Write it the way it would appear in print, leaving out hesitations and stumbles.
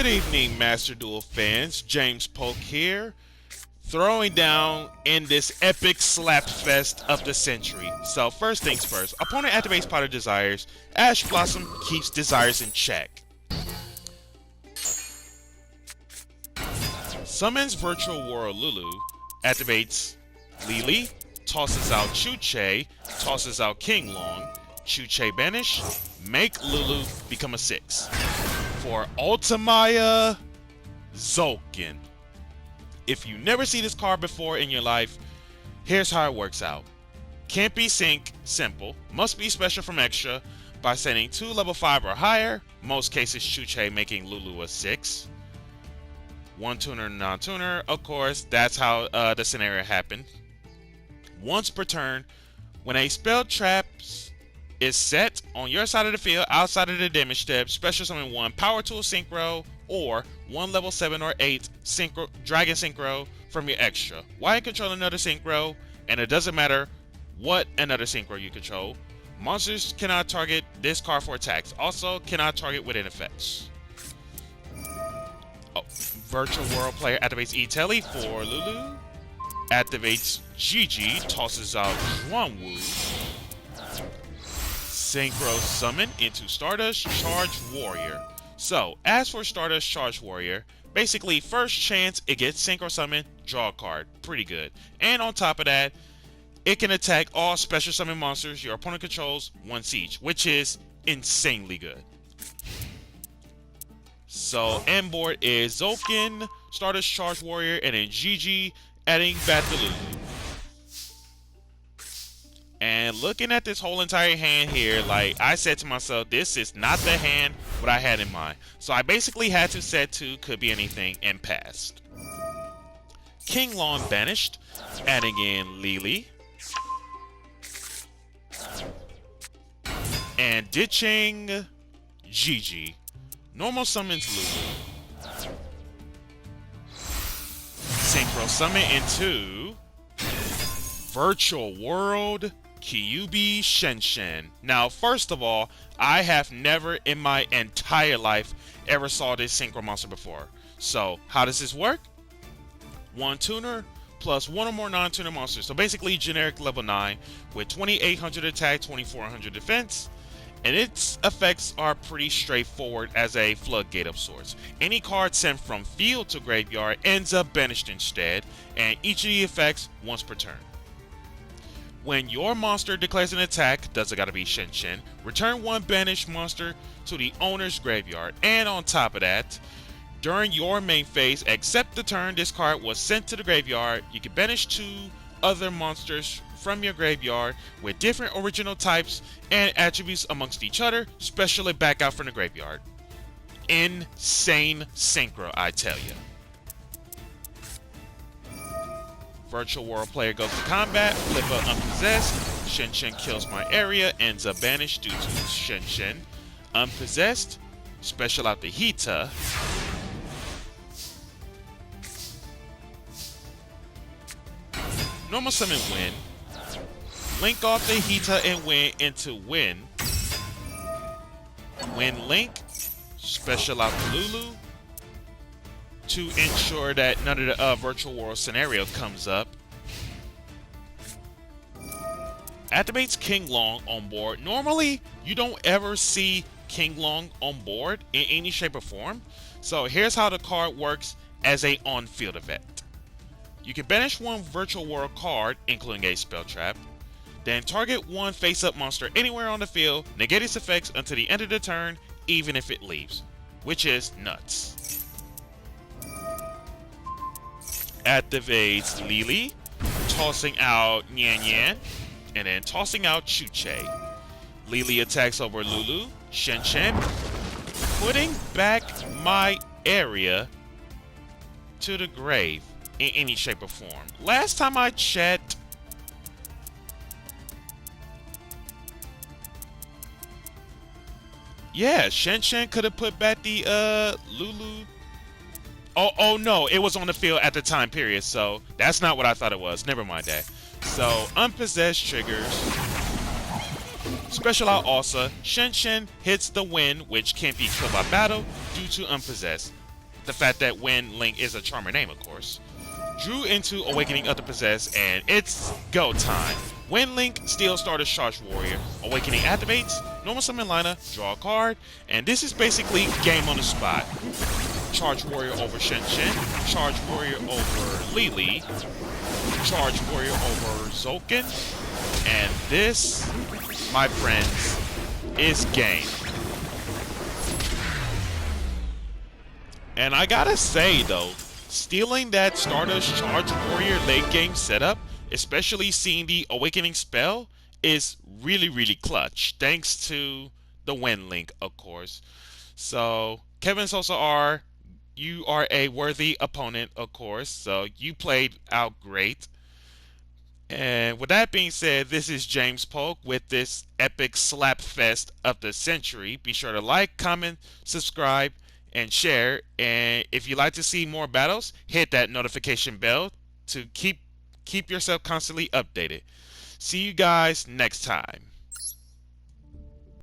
Good evening, Master Duel fans. James Polk here, throwing down in this epic slap fest of the century. So first things first, opponent activates Pot of Desires. Ash Blossom keeps desires in check. Summons Virtual World Lulu, activates Lily, tosses out Chuche, tosses out King Long, Chuche Banish, make Lulu become a 6. For Ultimaya Tzolkin. If you never see this card before in your life, here's how it works out. Can't be sync, simple. Must be special from extra by sending 2 level 5 or higher, most cases Chuche making Lulu a 6. 1 tuner, non-tuner, of course, that's how the scenario happened. Once per turn, when a spell trap is set on your side of the field outside of the damage step, special summon 1 Power Tool Synchro or 1 level 7 or 8 synchro, Dragon Synchro from your extra. While you control another Synchro, and it doesn't matter what another Synchro you control, monsters cannot target this card for attacks. Also, cannot target within effects. Virtual World player activates E-Telly for Lulu. Activates Gigi, tosses out Zhuangwu. Synchro Summon into Stardust Charge Warrior. So, as for Stardust Charge Warrior, basically first chance it gets Synchro Summon, draw a card. Pretty good. And on top of that, it can attack all special summon monsters your opponent controls once each, which is insanely good. So, end board is Tzolkin, Stardust Charge Warrior, and then Gigi adding back the Lulu. And looking at this whole entire hand here, like I said to myself, this is not the hand what I had in mind. So I basically had to set to could be anything and passed. King Long banished, adding in Lily. And ditching Gigi. Normal summons Lulu. Synchro summon into Virtual World Kyubi Shenshen. Now, first of all, I have never in my entire life ever saw this synchro monster before. So, how does this work? 1 tuner plus 1 or more non-tuner monsters. So basically generic level 9 with 2800 attack, 2400 defense. And its effects are pretty straightforward as a floodgate of sorts. Any card sent from field to graveyard ends up banished instead, and each of the effects once per turn. When your monster declares an attack, does it gotta be Shenshen, return 1 banished monster to the owner's graveyard. And on top of that, during your main phase, except the turn this card was sent to the graveyard, you can banish 2 other monsters from your graveyard with different original types and attributes amongst each other, specially back out from the graveyard. Insane synchro, I tell you. Virtual World player goes to combat, flip up Unpossessed, Shenshen kills my area, ends up banished due to Shenshen. Unpossessed, special out the Hita. Normal summon Win. Link off the Hita and Win into Win. Win Link, special out the Lulu. To ensure that none of the Virtual World scenario comes up. Activates King Long on board. Normally, you don't ever see King Long on board in any shape or form. So here's how the card works as a on-field effect. You can banish 1 Virtual World card, including a spell trap. Then target 1 face-up monster anywhere on the field, negate its effects until the end of the turn, even if it leaves. Which is nuts. Activates Lily, tossing out Nyan Nyan, and then tossing out Chuche. Lily attacks over Lulu, Shenshen, putting back my area to the grave in any shape or form. Last time I checked, yeah, Shenshen could have put back the Lulu. Oh no, it was on the field at the time period, so that's not what I thought it was. Never mind that. So, Unpossessed triggers. Special out Alsa. Shenshen hits the Win, which can't be killed by battle due to Unpossessed. the fact that Wen Link is a charmer name, of course. Drew into Awakening of the Possessed, and it's go time. Wen Link steals Stardust Charge Warrior. Awakening activates, normal summon Lina, draw a card, and this is basically game on the spot. Charge Warrior over Shenshen, Charge Warrior over Lily, Charge Warrior over Tzolkin, and this, my friends, is game. And I gotta say though, stealing that Stardust Charge Warrior late game setup, especially seeing the Awakening spell, is really clutch, thanks to the Wen Link, of course. So, Kevin Sosa R, you are a worthy opponent, of course, so you played out great. And with that being said, this is James Polk with this epic slap fest of the century. Be sure to like, comment, subscribe, and share. And if you'd like to see more battles, hit that notification bell to keep yourself constantly updated. See you guys next time.